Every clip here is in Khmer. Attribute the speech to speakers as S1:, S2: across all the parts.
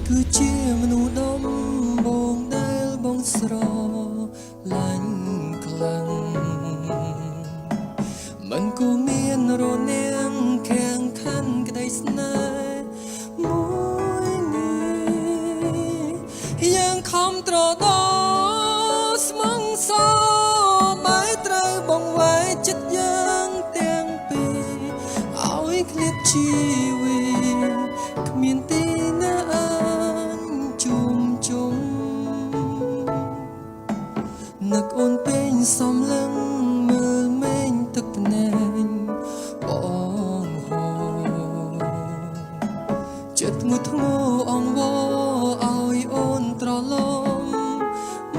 S1: គឺជាមនុស្សដំបងដែលបងស្រឡាញ់ខ្លាំងមិនគួរមានរនាងខាងខាន់ក្តីស្នេហ៍មួយនេះយ៉ាងខំត្រដោស្មងសបែរត្រូវបងវាយចិត្តយ៉ាងទាំងពីរឲ្យឃ្លាតជីវិតគ្មានទីណាជុំជុំនឹកអូនពេញសំឡឹងមើលមេឃទឹកភ្នែកបងហូរចិត្តងុត់ធ្ងរអង្វរឲ្យអូនត្រឡប់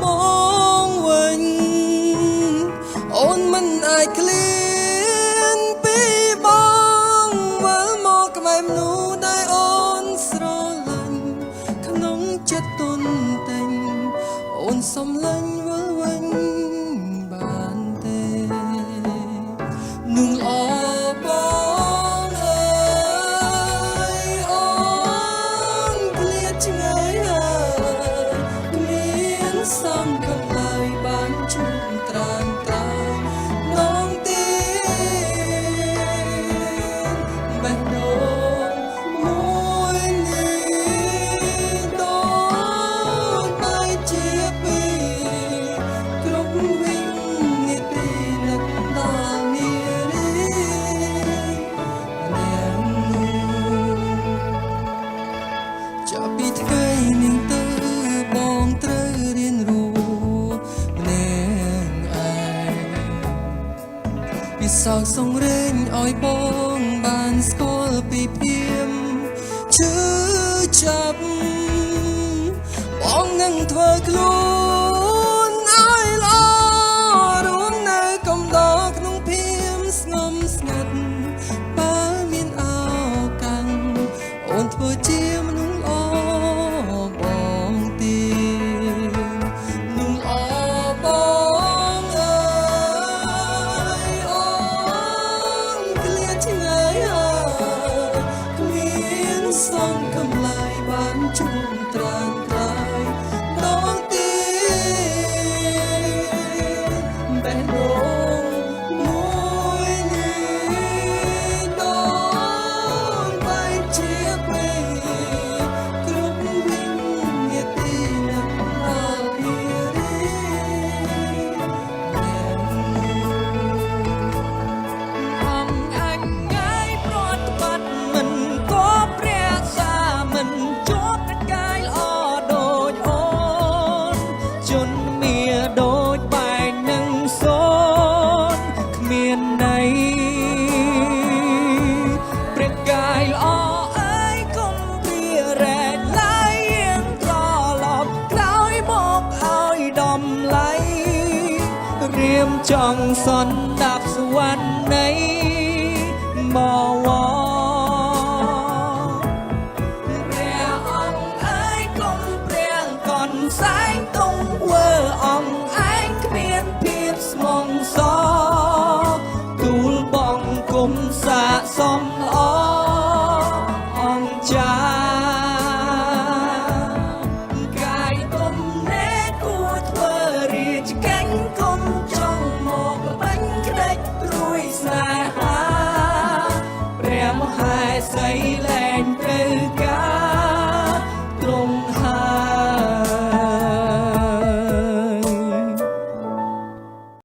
S1: មកវិញអូនមិនអាចឃ្លានពីបងវិលមកក្បែរមនុស្សដែលអូនស្រឡាញ់ក្នុងចិត្តទុនតែងអូនសំឡាញ់វិលវិញបានទេនឹងល្អបងអើយអូនឃ្លាតឆ្ងាយហើយគ្មានសំកំឡើយបានជួបត្រានត្រើយនងទីបេះដូងមួយនេះដូចបែកជាពីរគ្រប់វិញនេះទីនឹកដល់នារីអ្នកនោះចាប់ពីថ្ងៃនេះទៅបងត្រូវរៀនรู้ម្នាក់ឯងពិសោធន៍សង្រេងឲ្យបងបានស្គាល់ពីភាពឈឺចាប់បងនឹងធ្វើខ្លួនឲ្យល្អរួមនៅកំដរក្នុងភាពស្ងំស្ងាត់បើមានឱកាសអូនធ្វើជាមនុស្សល្អបងទៀតនឹងល្អបងអើយអូនឃ្លាតឆ្ងាយហើយគ្មានសង្ឃឹមឡើយបានជួបត្រានត្រើយដងទីបេះដូងមួយនេះដូចបែកជាពីរគ្រប់វិញនាទីនឹកដល់នារីអង្គអញងាយព្រាត់បាត់មិនក៏ព្រះសាមិនជួបប្រកាយល្អដូចអូនជន់មាដូចបែកនឹងសូនគ្មានន័យព្រះកាយល្អអើយកុំព្រារែកឡើយយើងត្រឡប់ក្រោយមកឲ្យដំឡៃរៀមចង់សន្តាប់សវណ្ណនៃមកវព្រះអង្គអើយកុំព្រាងកនសែងទង្វើអង្គឯងគ្មានភាពស្មងសទូលបងគុំសាកសមល្អអង្គចាកាយទុំណែគួរធ្វើរាជកិច្ចគុំចង់មកបាញ់ក្ដេចព្រួយស្នេហាព្រះមហាសីលេ